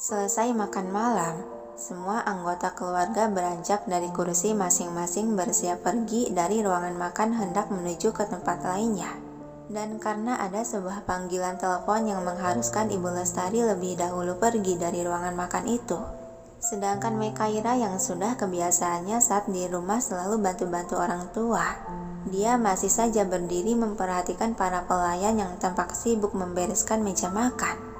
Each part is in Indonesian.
Selesai makan malam, semua anggota keluarga beranjak dari kursi masing-masing bersiap pergi dari ruangan makan hendak menuju ke tempat lainnya. Dan karena ada sebuah panggilan telepon yang mengharuskan Ibu Lestari lebih dahulu pergi dari ruangan makan itu. Sedangkan Mekaira yang sudah kebiasaannya saat di rumah selalu bantu-bantu orang tua, dia masih saja berdiri memperhatikan para pelayan yang tampak sibuk membereskan meja makan.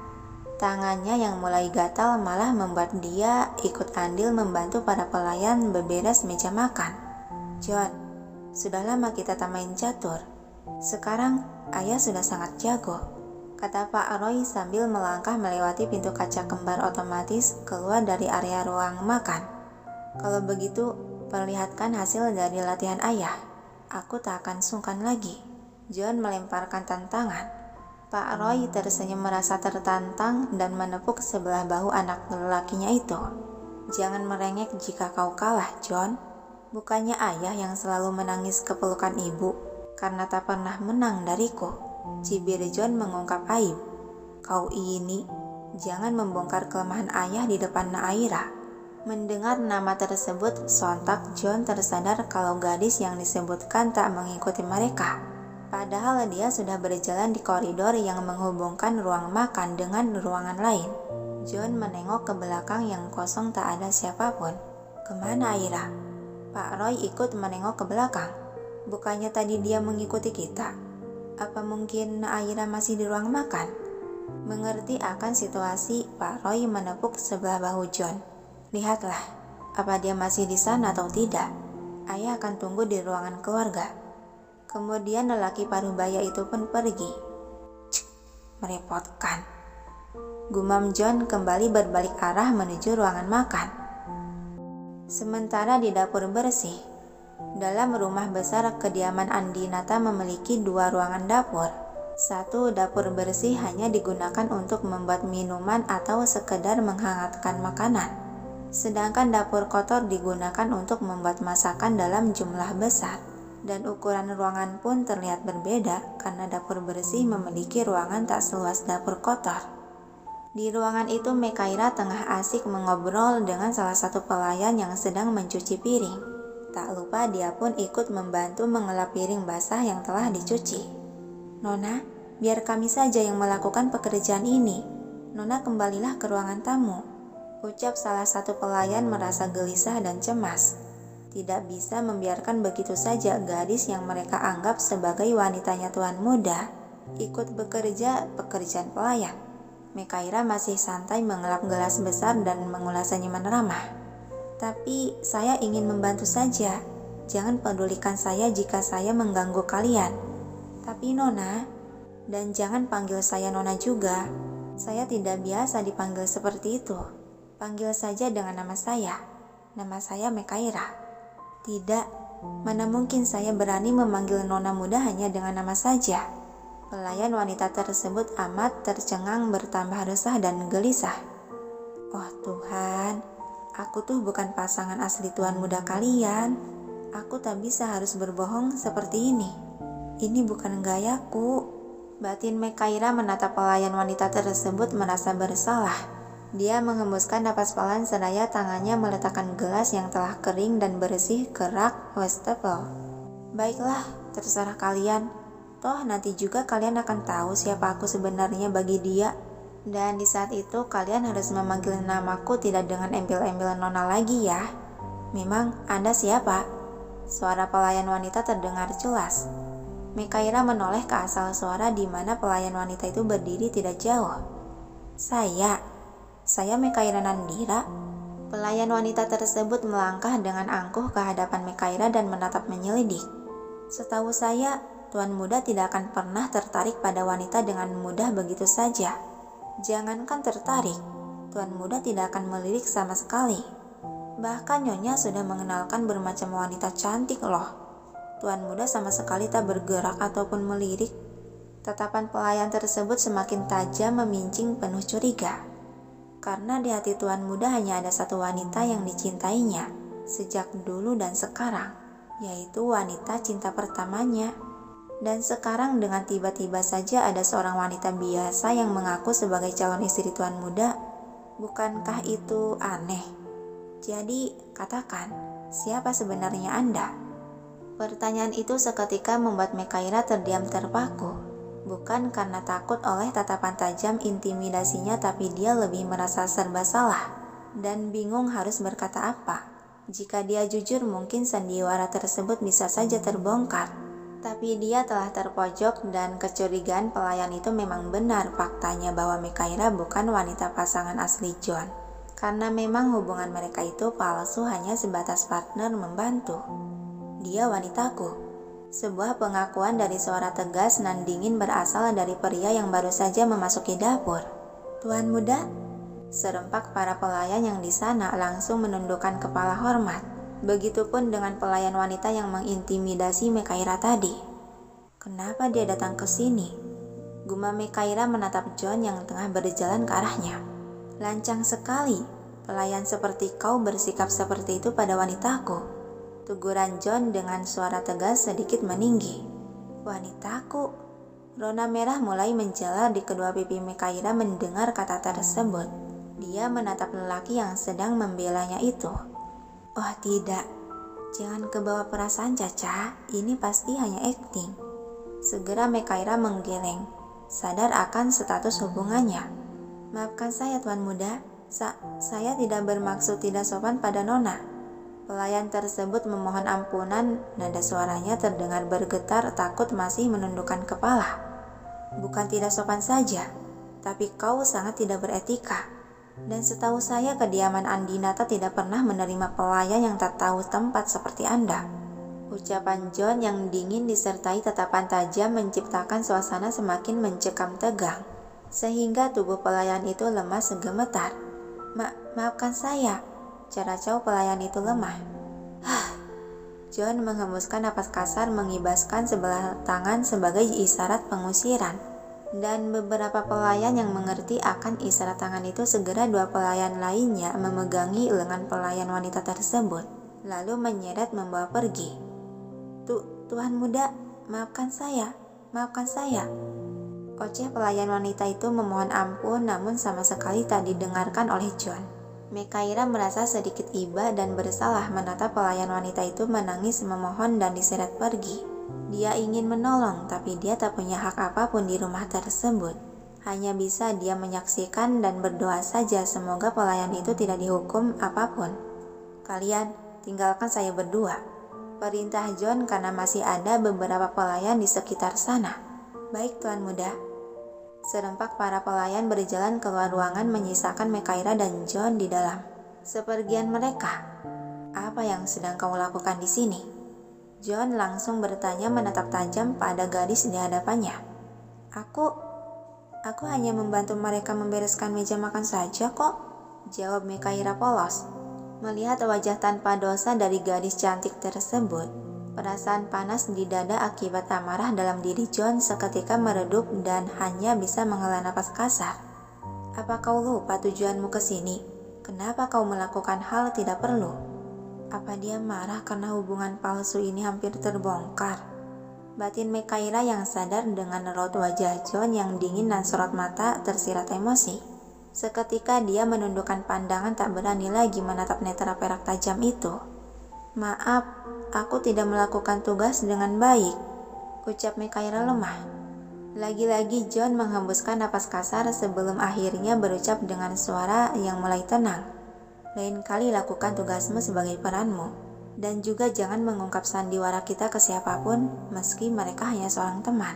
Tangannya yang mulai gatal malah membuat dia ikut andil membantu para pelayan beberes meja makan. "John, sudah lama kita tak main catur. Sekarang ayah sudah sangat jago," kata Pak Roy sambil melangkah melewati pintu kaca kembar otomatis keluar dari area ruang makan. "Kalau begitu, perlihatkan hasil dari latihan ayah. Aku tak akan sungkan lagi." John melemparkan tantangan. Pak Roy tersenyum merasa tertantang dan menepuk sebelah bahu anak lelakinya itu. "Jangan merengek jika kau kalah, John. Bukannya ayah yang selalu menangis kepelukan ibu karena tak pernah menang dariku," cibir John mengungkap aib. "Kau ini, jangan membongkar kelemahan ayah di depan Naira." Mendengar nama tersebut, sontak John tersadar kalau gadis yang disebutkan tak mengikuti mereka. Padahal dia sudah berjalan di koridor yang menghubungkan ruang makan dengan ruangan lain. John menengok ke belakang yang kosong tak ada siapapun. "Kemana Aira?" Pak Roy ikut menengok ke belakang. "Bukannya tadi dia mengikuti kita? Apa mungkin Aira masih di ruang makan?" Mengerti akan situasi, Pak Roy menepuk sebelah bahu John. "Lihatlah, apa dia masih di sana atau tidak. Ayah akan tunggu di ruangan keluarga." Kemudian lelaki parubaya itu pun pergi. "Cik, merepotkan," gumam John kembali berbalik arah menuju ruangan makan. Sementara di dapur bersih, dalam rumah besar kediaman Andinata memiliki 2 ruangan dapur. Satu dapur bersih hanya digunakan untuk membuat minuman atau sekedar menghangatkan makanan. Sedangkan dapur kotor digunakan untuk membuat masakan dalam jumlah besar. Dan ukuran ruangan pun terlihat berbeda karena dapur bersih memiliki ruangan tak seluas dapur kotor. Di ruangan itu Mekaira tengah asik mengobrol dengan salah satu pelayan yang sedang mencuci piring. Tak lupa dia pun ikut membantu mengelap piring basah yang telah dicuci. "Nona, biar kami saja yang melakukan pekerjaan ini. Nona kembalilah ke ruangan tamu," ucap salah satu pelayan merasa gelisah dan cemas. Tidak bisa membiarkan begitu saja gadis yang mereka anggap sebagai wanitanya tuan muda ikut bekerja pekerjaan pelayan. Mekaira masih santai mengelap gelas besar dan mengulas senyuman ramah. "Tapi saya ingin membantu saja. Jangan pedulikan saya jika saya mengganggu kalian." "Tapi Nona," "dan jangan panggil saya Nona juga. Saya tidak biasa dipanggil seperti itu. Panggil saja dengan nama saya. Nama saya Mekaira." "Tidak, mana mungkin saya berani memanggil nona muda hanya dengan nama saja." Pelayan wanita tersebut amat tercengang bertambah resah dan gelisah. "Oh Tuhan, aku tuh bukan pasangan asli tuan muda kalian. Aku tak bisa harus berbohong seperti ini. Ini bukan gayaku." Batin Mekaira menatap pelayan wanita tersebut merasa bersalah. Dia menghembuskan napas pelan seraya tangannya meletakkan gelas yang telah kering dan bersih ke rak wastafel. "Baiklah, terserah kalian. Toh nanti juga kalian akan tahu siapa aku sebenarnya bagi dia. Dan di saat itu kalian harus memanggil namaku tidak dengan embel-embel nona lagi ya." "Memang Anda siapa?" Suara pelayan wanita terdengar jelas. Mekaira menoleh ke asal suara di mana pelayan wanita itu berdiri tidak jauh. Saya Mekaira Nandira." Pelayan wanita tersebut melangkah dengan angkuh ke hadapan Mekaira dan menatap menyelidik. "Setahu saya, tuan muda tidak akan pernah tertarik pada wanita dengan mudah begitu saja. Jangankan tertarik, tuan muda tidak akan melirik sama sekali. Bahkan nyonya sudah mengenalkan bermacam wanita cantik loh. Tuan muda sama sekali tak bergerak ataupun melirik." Tatapan pelayan tersebut semakin tajam memincing penuh curiga. Karena di hati tuan muda hanya ada satu wanita yang dicintainya sejak dulu dan sekarang, yaitu wanita cinta pertamanya. Dan sekarang dengan tiba-tiba saja ada seorang wanita biasa yang mengaku sebagai calon istri tuan muda. Bukankah itu aneh? Jadi, katakan, siapa sebenarnya Anda? Pertanyaan itu seketika membuat Mekaira terdiam terpaku. Bukan karena takut oleh tatapan tajam intimidasinya, tapi dia lebih merasa serba salah dan bingung harus berkata apa. Jika dia jujur, mungkin sandiwara tersebut bisa saja terbongkar. Tapi dia telah terpojok dan kecurigaan pelayan itu memang benar faktanya bahwa Mekaira bukan wanita pasangan asli John. Karena memang hubungan mereka itu palsu, hanya sebatas partner membantu. Dia wanitaku. Sebuah pengakuan dari suara tegas nan dingin berasal dari pria yang baru saja memasuki dapur. Tuan muda? Serempak para pelayan yang di sana langsung menundukkan kepala hormat. Begitupun dengan pelayan wanita yang mengintimidasi Mekaira tadi. Kenapa dia datang ke sini? Gumam Mekaira menatap John yang tengah berjalan ke arahnya. Lancang sekali, pelayan seperti kau bersikap seperti itu pada wanitaku. Teguran John dengan suara tegas sedikit meninggi. Wanitaku? Rona merah mulai menjalar di kedua pipi Mekaira mendengar kata tersebut. Dia menatap lelaki yang sedang membelanya itu. Oh tidak, jangan kebawa perasaan Caca, ini pasti hanya akting. Segera Mekaira menggeleng, sadar akan status hubungannya. Maafkan saya tuan muda, saya tidak bermaksud tidak sopan pada Nona. Pelayan tersebut memohon ampunan, nada suaranya terdengar bergetar takut masih menundukkan kepala. Bukan tidak sopan saja, tapi kau sangat tidak beretika. Dan setahu saya kediaman Andinata tidak pernah menerima pelayan yang tak tahu tempat seperti Anda. Ucapan John yang dingin disertai tatapan tajam menciptakan suasana semakin mencekam tegang, sehingga tubuh pelayan itu lemas segemetar. Maafkan saya, caracau pelayan itu lemah. John menghembuskan napas kasar mengibaskan sebelah tangan sebagai isyarat pengusiran. Dan beberapa pelayan yang mengerti akan isyarat tangan itu, segera dua pelayan lainnya memegangi lengan pelayan wanita tersebut, lalu menyeret membawa pergi. Tuhan muda, maafkan saya. Oceh pelayan wanita itu memohon ampun, namun sama sekali tak didengarkan oleh John. Mekaira merasa sedikit iba dan bersalah menatap pelayan wanita itu menangis memohon dan diseret pergi. Dia ingin menolong, tapi dia tak punya hak apapun di rumah tersebut. Hanya bisa dia menyaksikan dan berdoa saja semoga pelayan itu tidak dihukum apapun. Kalian, tinggalkan saya berdua, perintah John karena masih ada beberapa pelayan di sekitar sana. Baik tuan muda. Serempak para pelayan berjalan keluar ruangan menyisakan Mekaira dan John di dalam. Sepergian mereka, apa yang sedang kau lakukan di sini? John langsung bertanya menatap tajam pada gadis di hadapannya. Aku hanya membantu mereka membereskan meja makan saja kok, jawab Mekaira polos. Melihat wajah tanpa dosa dari gadis cantik tersebut, perasaan panas di dada akibat amarah dalam diri John seketika meredup dan hanya bisa menghela napas kasar. Apa kau lupa tujuanmu ke sini? Kenapa kau melakukan hal tidak perlu? Apa dia marah karena hubungan palsu ini hampir terbongkar? Batin Mekaira yang sadar dengan raut wajah John yang dingin dan sorot mata tersirat emosi. Seketika dia menundukkan pandangan, tak berani lagi menatap netera perak tajam itu. Maaf, aku tidak melakukan tugas dengan baik, ucap Mekaira lemah. Lagi-lagi John menghembuskan napas kasar sebelum akhirnya berucap dengan suara yang mulai tenang. Lain kali lakukan tugasmu sebagai peranmu, dan juga jangan mengungkap sandiwara kita ke siapapun meski mereka hanya seorang teman.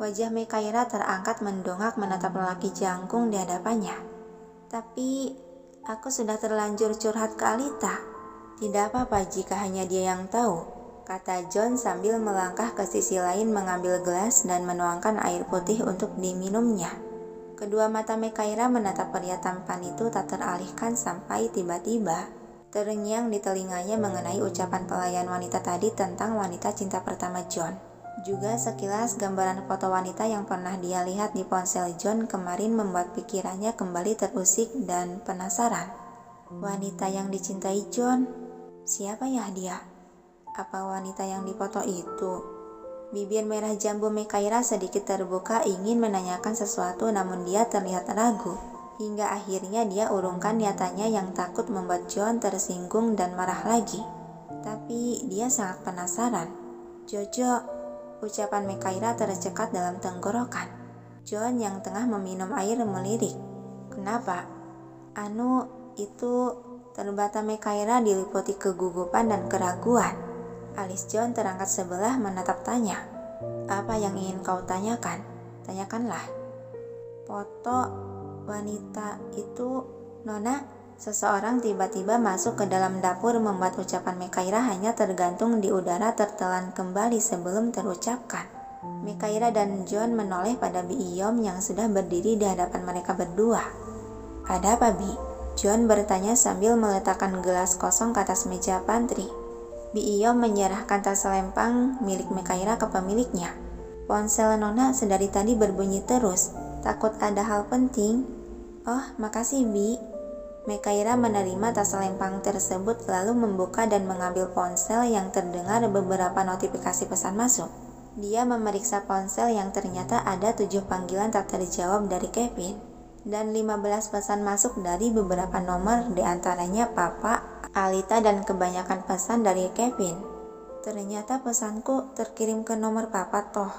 Wajah Mekaira terangkat mendongak menatap lelaki jangkung di hadapannya. Tapi aku sudah terlanjur curhat ke Alita. Tidak apa-apa jika hanya dia yang tahu, kata John sambil melangkah ke sisi lain mengambil gelas dan menuangkan air putih untuk diminumnya. Kedua mata Mekaira menatap pria tampan itu tak teralihkan sampai tiba-tiba terngiang di telinganya mengenai ucapan pelayan wanita tadi tentang wanita cinta pertama John. Juga sekilas gambaran foto wanita yang pernah dia lihat di ponsel John kemarin membuat pikirannya kembali terusik dan penasaran. Wanita yang dicintai John, siapa ya dia? Apa wanita yang dipoto itu? Bibir merah jambu Mekaira sedikit terbuka ingin menanyakan sesuatu, namun dia terlihat ragu. hingga akhirnya dia urungkan niatannya yang takut membuat John tersinggung dan marah lagi. Tapi dia sangat penasaran. "Jojo," ucapan Mekaira tercekat dalam tenggorokan. John yang tengah meminum air melirik. "Kenapa?" Itu," terbata Mekaira diliputi kegugupan dan keraguan. Alis John terangkat sebelah menatap tanya. "Apa yang ingin kau tanyakan? Tanyakanlah." "Foto wanita itu, Nona." Seseorang tiba-tiba masuk ke dalam dapur membuat ucapan Mekaira hanya tergantung di udara tertelan kembali sebelum terucapkan. Mekaira dan John menoleh pada Bi Iyom yang sudah berdiri di hadapan mereka berdua. "Ada apa, Bi?" John bertanya sambil meletakkan gelas kosong ke atas meja pantry. Bi Iyom menyerahkan tas selempang milik Mekaira ke pemiliknya. "Ponsel Nona sedari tadi berbunyi terus. Takut ada hal penting." "Oh, makasih, Bi." Mekaira menerima tas selempang tersebut lalu membuka dan mengambil ponsel yang terdengar beberapa notifikasi pesan masuk. Dia memeriksa ponsel yang ternyata ada 7 panggilan tak terjawab dari Kevin dan 15 pesan masuk dari beberapa nomor, diantaranya Papa, Alita, dan kebanyakan pesan dari Kevin. Ternyata pesanku terkirim ke nomor Papa toh.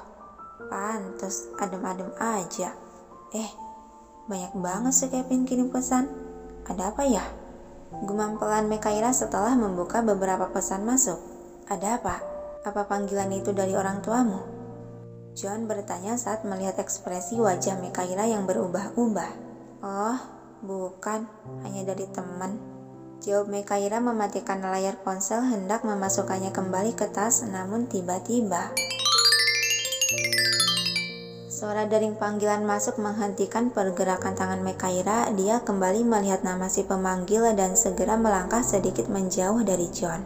Pantes, adem-adem aja. Banyak banget sih Kevin kirim pesan. Ada apa ya? Gumam pelan Mekaira setelah membuka beberapa pesan masuk. "Ada apa? Apa panggilan itu dari orang tuamu?" John bertanya saat melihat ekspresi wajah Mekaira yang berubah-ubah. "Oh, bukan, hanya dari teman," jawab Mekaira mematikan layar ponsel hendak memasukkannya kembali ke tas, namun tiba-tiba suara dering panggilan masuk menghentikan pergerakan tangan Mekaira. Dia kembali melihat nama si pemanggil dan segera melangkah sedikit menjauh dari John.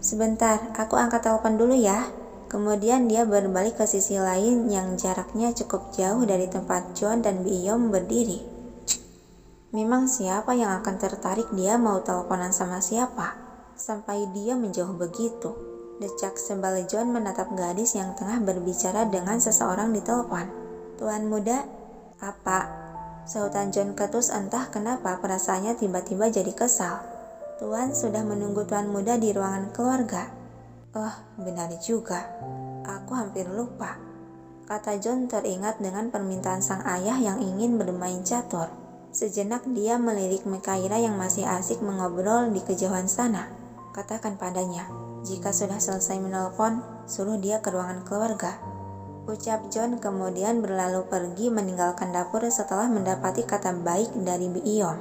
"Sebentar, aku angkat telepon dulu ya." Kemudian dia berbalik ke sisi lain yang jaraknya cukup jauh dari tempat John dan Bi Iyom berdiri. Memang siapa yang akan tertarik dia mau teleponan sama siapa? Sampai dia menjauh begitu. Decak sebal John menatap gadis yang tengah berbicara dengan seseorang di telepon. "Tuan muda." "Apa?" Sahutan John ketus, entah kenapa perasaannya tiba-tiba jadi kesal. "Tuan sudah menunggu tuan muda di ruangan keluarga." "Oh, benar juga. Aku hampir lupa," kata John teringat dengan permintaan sang ayah yang ingin bermain catur. Sejenak dia melirik Mekaira yang masih asik mengobrol di kejauhan sana. "Katakan padanya, jika sudah selesai menelpon, suruh dia ke ruangan keluarga," ucap John kemudian berlalu pergi meninggalkan dapur setelah mendapati kata baik dari Bi Iyom.